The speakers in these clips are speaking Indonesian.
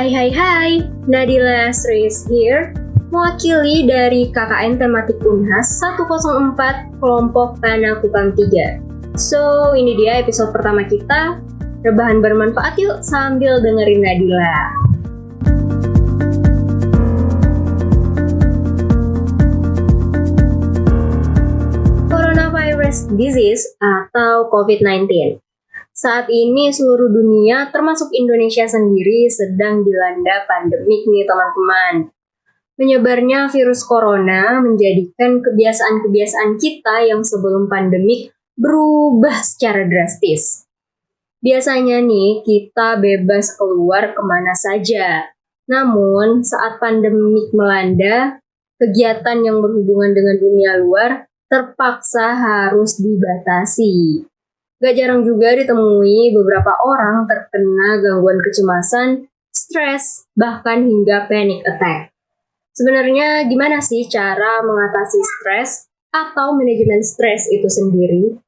Hai, Nadila Sris here, mewakili dari KKN Tematik Unhas 104 Kelompok Tanah Kupang 3. So, ini dia episode pertama kita. Rebahan bermanfaat yuk sambil dengerin Nadila. Coronavirus disease atau COVID-19. Saat ini seluruh dunia termasuk Indonesia sendiri sedang dilanda pandemik nih teman-teman. Menyebarnya virus corona menjadikan kebiasaan-kebiasaan kita yang sebelum pandemik berubah secara drastis. Biasanya nih kita bebas keluar kemana saja. Namun saat pandemik melanda, kegiatan yang berhubungan dengan dunia luar terpaksa harus dibatasi. Gak jarang juga ditemui beberapa orang terkena gangguan kecemasan, stres, bahkan hingga panic attack. Sebenarnya gimana sih cara mengatasi stres atau manajemen stres itu sendiri?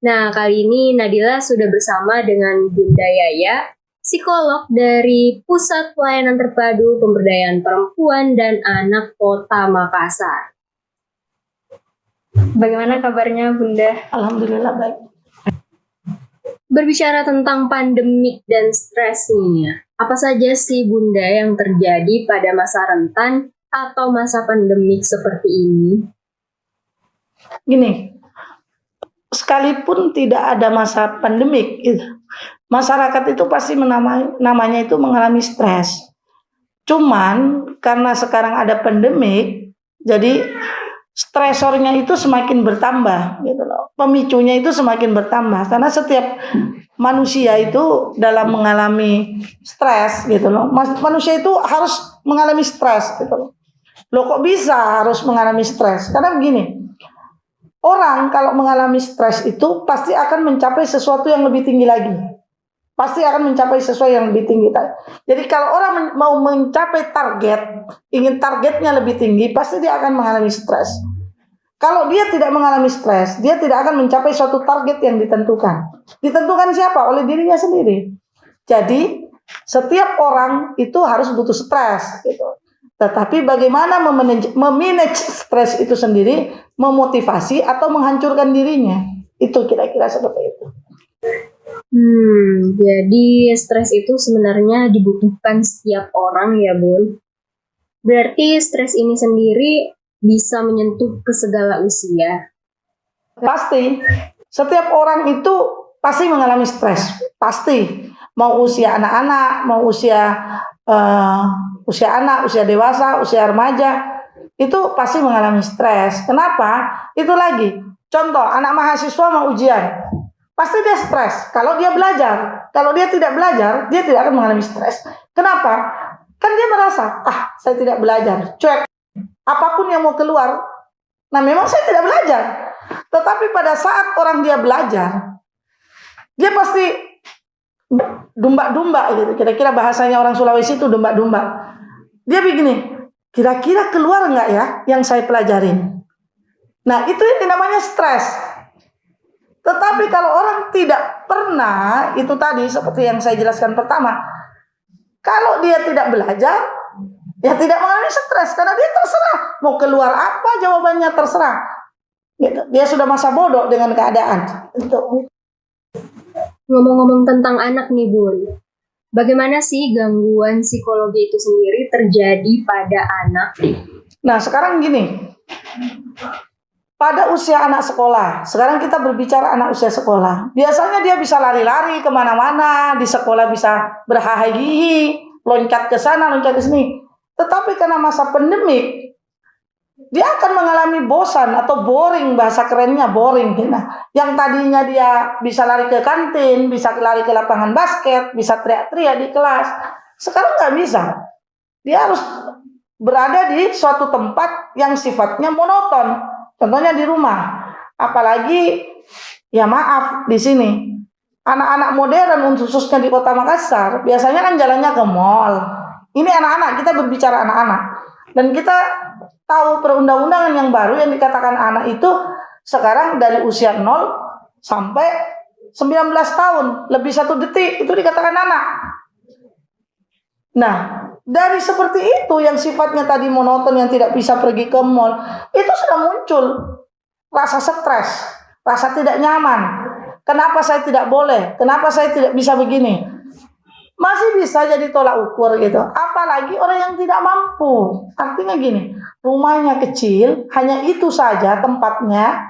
Nah, kali ini Nadila sudah bersama dengan Bunda Yaya, psikolog dari Pusat Pelayanan Terpadu Pemberdayaan Perempuan dan Anak Kota Makassar. Bagaimana kabarnya Bunda? Alhamdulillah baik. Berbicara tentang pandemik dan stres nih, apa saja sih Bunda yang terjadi pada masa rentan atau masa pandemik seperti ini? Gini, sekalipun tidak ada masa pandemik, masyarakat itu pasti namanya itu mengalami stres. Cuman karena sekarang ada pandemik, jadi stresornya itu semakin bertambah, gitu loh. Pemicunya itu semakin bertambah karena setiap manusia itu dalam mengalami stres, gitu loh. Manusia itu harus mengalami stres, gitu loh. Loh kok bisa harus mengalami stres? Karena begini, orang kalau mengalami stres itu pasti akan mencapai sesuatu yang lebih tinggi lagi. Pasti akan mencapai sesuatu yang lebih tinggi. Jadi kalau orang mau mencapai target, ingin targetnya lebih tinggi, pasti dia akan mengalami stres. Kalau dia tidak mengalami stres, dia tidak akan mencapai suatu target yang ditentukan. Ditentukan siapa? Oleh dirinya sendiri. Jadi setiap orang itu harus butuh stres, gitu. Tetapi bagaimana memanage stres itu sendiri, memotivasi atau menghancurkan dirinya, itu kira-kira seperti itu. Jadi stres itu sebenarnya dibutuhkan setiap orang ya Bun. Berarti stres ini sendiri bisa menyentuh ke segala usia. Pasti, setiap orang itu pasti mengalami stres, pasti. Mau usia anak-anak, mau usia anak, usia dewasa, usia remaja, itu pasti mengalami stres. Kenapa? Itu lagi, contoh anak mahasiswa mau ujian, pasti dia stres kalau dia belajar. Kalau dia tidak belajar, dia tidak akan mengalami stres. Kenapa? Kan dia merasa, saya tidak belajar, cuek. Apapun yang mau keluar, nah memang saya tidak belajar. Tetapi pada saat orang dia belajar, dia pasti dumba-dumba gitu. Kira-kira bahasanya orang Sulawesi itu dumba-dumba. Dia begini, kira-kira keluar nggak ya yang saya pelajarin? Nah itu yang namanya stres. Tetapi kalau orang tidak pernah, itu tadi seperti yang saya jelaskan pertama, kalau dia tidak belajar, ya tidak mengalami stres karena dia terserah mau keluar apa jawabannya, terserah. Gitu. Dia sudah masa bodoh dengan keadaan. Ngomong-ngomong tentang anak nih Bun, bagaimana sih gangguan psikologi itu sendiri terjadi pada anak? Nah sekarang gini, pada usia anak sekolah, sekarang kita berbicara anak usia sekolah, biasanya dia bisa lari-lari kemana-mana, di sekolah bisa berhahaha, loncat ke sana, loncat ke sini. Tetapi karena masa pandemik, dia akan mengalami bosan atau boring, bahasa kerennya boring. Nah, yang tadinya dia bisa lari ke kantin, bisa lari ke lapangan basket, bisa teriak-teriak di kelas, sekarang nggak bisa. Dia harus berada di suatu tempat yang sifatnya monoton, contohnya di rumah. Apalagi, ya maaf, di sini anak-anak modern, khususnya di Kota Makassar, biasanya kan jalannya ke mall. Ini anak-anak, kita berbicara anak-anak. Dan kita tahu perundang-undangan yang baru yang dikatakan anak itu sekarang dari usia 0 sampai 19 tahun. Lebih 1 detik itu dikatakan anak. Nah, dari seperti itu yang sifatnya tadi monoton, yang tidak bisa pergi ke mall, itu sudah muncul rasa stres, rasa tidak nyaman. Kenapa saya tidak boleh? Kenapa saya tidak bisa begini? Masih bisa jadi tolak ukur gitu. Apalagi orang yang tidak mampu. Artinya gini, rumahnya kecil, hanya itu saja tempatnya,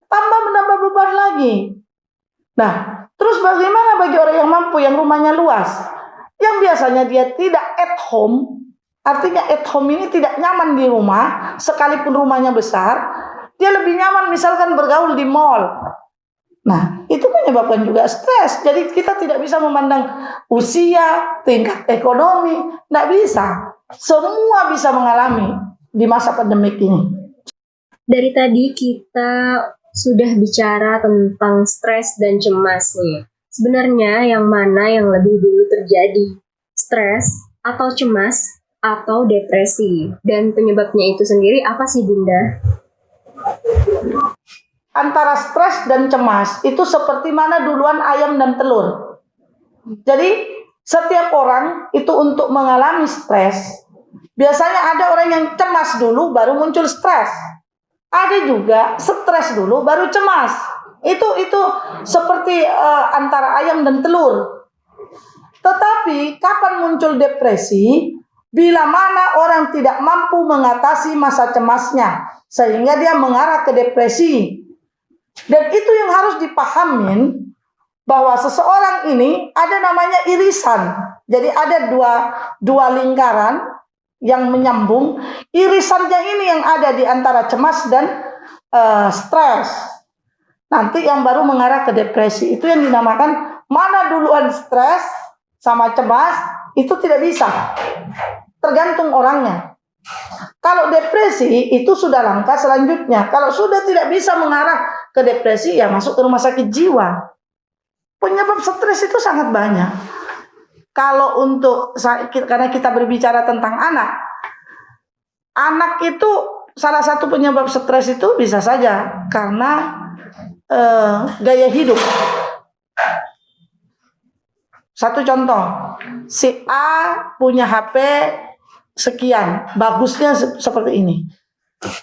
tambah menambah beban lagi. Nah, terus bagaimana bagi orang yang mampu, yang rumahnya luas? Yang biasanya dia tidak at home, artinya at home ini tidak nyaman di rumah, sekalipun rumahnya besar, dia lebih nyaman misalkan bergaul di mall. Nah, itu menyebabkan juga stres. Jadi kita tidak bisa memandang usia, tingkat ekonomi, tidak bisa. Semua bisa mengalami di masa pandemik ini. Dari tadi kita sudah bicara tentang stres dan cemas nih. Sebenarnya yang mana yang lebih dulu terjadi? Stres atau cemas atau depresi? Dan penyebabnya itu sendiri apa sih Bunda? Antara stres dan cemas itu seperti mana duluan ayam dan telur. Jadi setiap orang itu untuk mengalami stres, biasanya ada orang yang cemas dulu baru muncul stres. Ada juga stres dulu baru cemas. Itu seperti antara ayam dan telur. Tetapi kapan muncul depresi? Bila mana orang tidak mampu mengatasi masa cemasnya, sehingga dia mengarah ke depresi. Dan itu yang harus dipahamin, bahwa seseorang ini ada namanya irisan. Jadi ada dua lingkaran yang menyambung. Irisannya ini yang ada di antara cemas dan stres. Nanti yang baru mengarah ke depresi. Itu yang dinamakan mana duluan stres sama cemas, itu tidak bisa. Tergantung orangnya. Kalau depresi itu sudah langkah selanjutnya. Kalau sudah tidak bisa mengarah ke depresi, ya masuk ke rumah sakit jiwa. Penyebab stres itu sangat banyak. Kalau untuk, karena kita berbicara tentang anak itu salah satu penyebab stres itu bisa saja karena gaya hidup. Satu contoh, si A punya HP sekian, bagusnya seperti ini.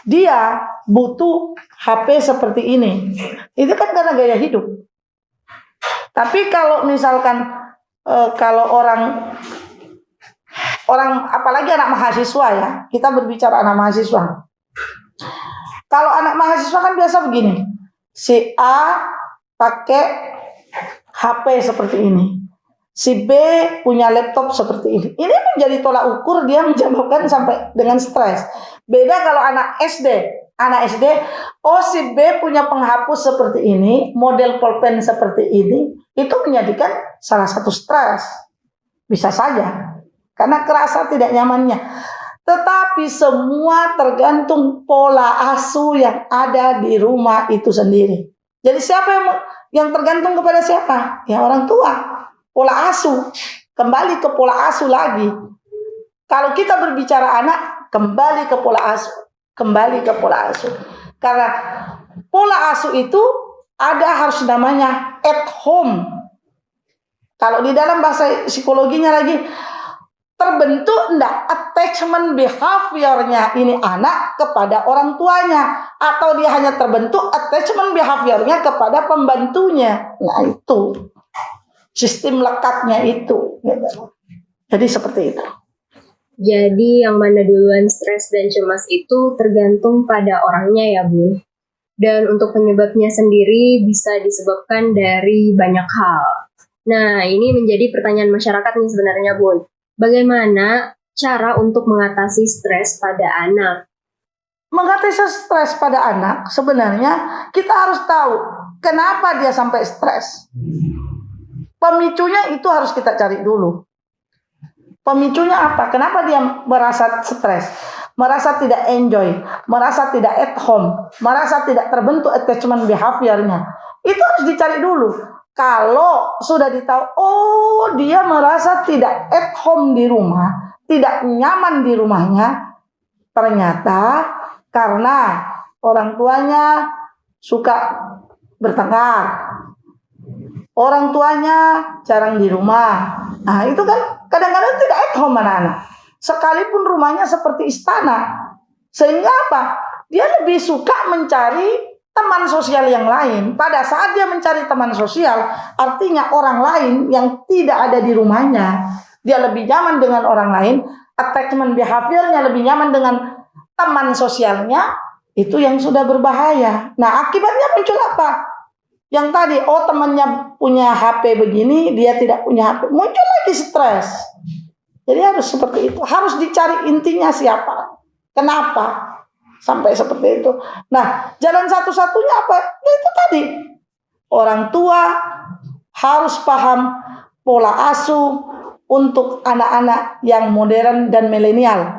Dia butuh HP seperti ini. Itu kan karena gaya hidup. Tapi kalau misalkan kalau orang apalagi anak mahasiswa ya, kita berbicara anak mahasiswa. Kalau anak mahasiswa kan biasa begini, si A pakai HP seperti ini, si B punya laptop seperti ini. Ini menjadi tolak ukur dia menyebabkan sampai dengan stres. Beda kalau anak SD. Anak SD, oh si B punya penghapus seperti ini, model pulpen seperti ini, itu menjadikan salah satu stres. Bisa saja, karena kerasa tidak nyamannya. Tetapi semua tergantung pola asuh yang ada di rumah itu sendiri. Jadi siapa yang tergantung kepada siapa? Ya orang tua. Pola asuh. Kembali ke pola asuh lagi. Kalau kita berbicara anak, kembali ke pola asuh. Kembali ke pola asuh. Karena pola asuh itu ada harus namanya at home. Kalau di dalam bahasa psikologinya lagi, terbentuk enggak attachment behaviornya ini anak kepada orang tuanya, atau dia hanya terbentuk attachment behaviornya kepada pembantunya. Nah itu sistem lekatnya itu. Jadi seperti itu. Jadi yang mana duluan stres dan cemas itu tergantung pada orangnya ya Bu. Dan untuk penyebabnya sendiri bisa disebabkan dari banyak hal. Nah ini menjadi pertanyaan masyarakat nih sebenarnya Bun. Bagaimana cara untuk mengatasi stres pada anak? Mengatasi stres pada anak sebenarnya kita harus tahu kenapa dia sampai stres. Pemicunya itu harus kita cari dulu. Pemicunya apa? Kenapa dia merasa stres? Merasa tidak enjoy, merasa tidak at home, merasa tidak terbentuk attachment behaviornya. Itu harus dicari dulu. Kalau sudah ditahu, oh dia merasa tidak at home di rumah, tidak nyaman di rumahnya, ternyata karena orang tuanya suka bertengkar, orang tuanya jarang di rumah, Nah, itu kan kadang-kadang tidak at home anak-anak. Sekalipun rumahnya seperti istana. Sehingga apa? Dia lebih suka mencari teman sosial yang lain. Pada saat dia mencari teman sosial, artinya orang lain yang tidak ada di rumahnya. Dia lebih nyaman dengan orang lain, attachment behaviornya lebih nyaman dengan teman sosialnya, itu yang sudah berbahaya. Nah, akibatnya muncul apa? Yang tadi, temannya punya HP begini, dia tidak punya HP. Muncul lagi stres. Jadi harus seperti itu. Harus dicari intinya siapa. Kenapa? Sampai seperti itu. Nah, jalan satu-satunya apa? Ya itu tadi. Orang tua harus paham pola asuh untuk anak-anak yang modern dan milenial.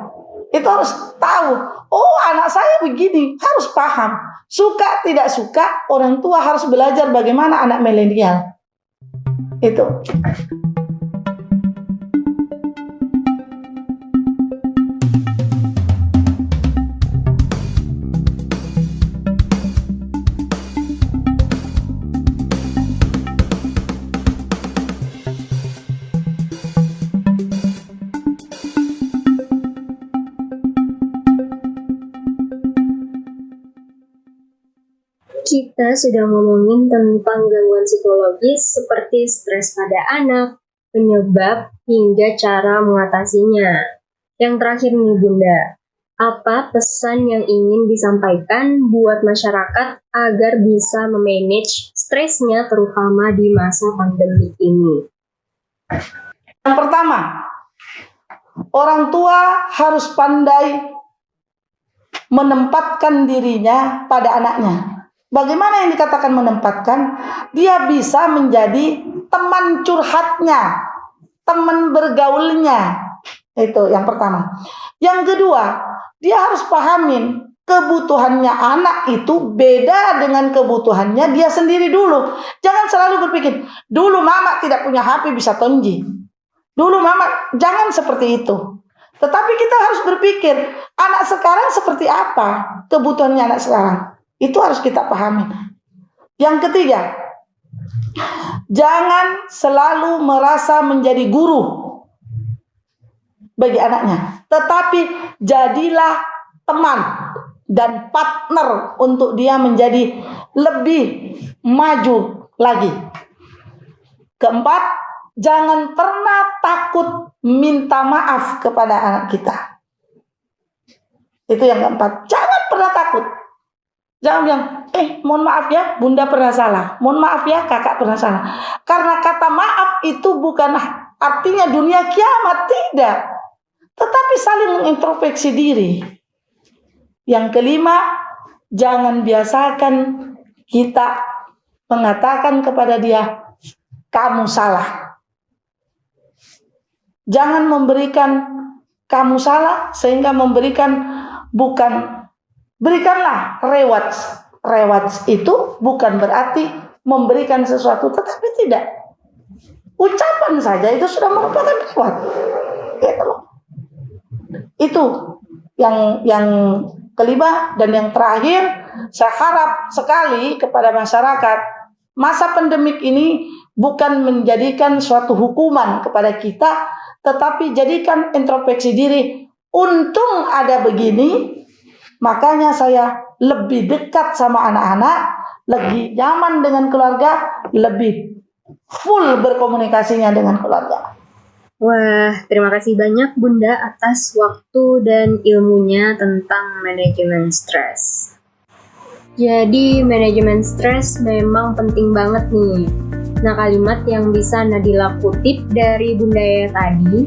Itu harus tahu. Oh, anak saya begini. Harus paham. Suka tidak suka, orang tua harus belajar bagaimana anak milenial. Itu. Kita sudah ngomongin tentang gangguan psikologis seperti stres pada anak, penyebab, hingga cara mengatasinya. Yang terakhir nih Bunda, apa pesan yang ingin disampaikan buat masyarakat agar bisa memanage stresnya terutama di masa pandemi ini? Yang pertama, orang tua harus pandai menempatkan dirinya pada anaknya. Bagaimana yang dikatakan menempatkan? Dia bisa menjadi teman curhatnya, teman bergaulnya. Itu yang pertama. Yang kedua, dia harus pahamin kebutuhannya anak itu beda dengan kebutuhannya dia sendiri dulu. Jangan selalu berpikir, dulu mama tidak punya HP bisa tonji. Dulu mama, jangan seperti itu. Tetapi kita harus berpikir, anak sekarang seperti apa kebutuhannya anak sekarang. Itu harus kita pahami. Yang ketiga, jangan selalu merasa menjadi guru bagi anaknya. Tetapi jadilah teman dan partner untuk dia menjadi lebih maju lagi. Keempat, jangan pernah takut minta maaf kepada anak kita. Itu yang keempat. Jangan pernah takut. Jangan bilang, mohon maaf ya, bunda pernah salah. Mohon maaf ya, kakak pernah salah. Karena kata maaf itu bukan artinya dunia kiamat, tidak. Tetapi saling mengintrospeksi diri. Yang kelima, jangan biasakan kita mengatakan kepada dia, kamu salah. Jangan memberikan kamu salah sehingga memberikan berikanlah rewards. Rewards itu bukan berarti memberikan sesuatu, tetapi tidak. Ucapan saja itu sudah merupakan reward. Ya, itu yang kelima. Dan yang terakhir, saya harap sekali kepada masyarakat, masa pandemik ini bukan menjadikan suatu hukuman kepada kita, tetapi jadikan introspeksi diri. Untung ada begini, makanya saya lebih dekat sama anak-anak, lebih nyaman dengan keluarga, lebih full berkomunikasinya dengan keluarga. Wah, terima kasih banyak Bunda atas waktu dan ilmunya tentang manajemen stres. Jadi, manajemen stres memang penting banget nih. Nah, kalimat yang bisa Nadila kutip dari Bunda Yaya tadi,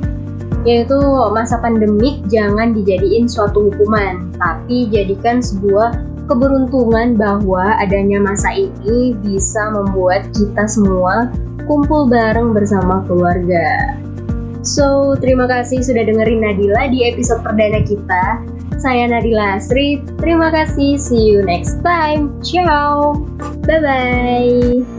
yaitu masa pandemik jangan dijadiin suatu hukuman, tapi jadikan sebuah keberuntungan bahwa adanya masa ini bisa membuat kita semua kumpul bareng bersama keluarga. So, terima kasih sudah dengerin Nadila di episode perdana kita. Saya Nadila Asri, terima kasih, see you next time. Ciao, bye-bye.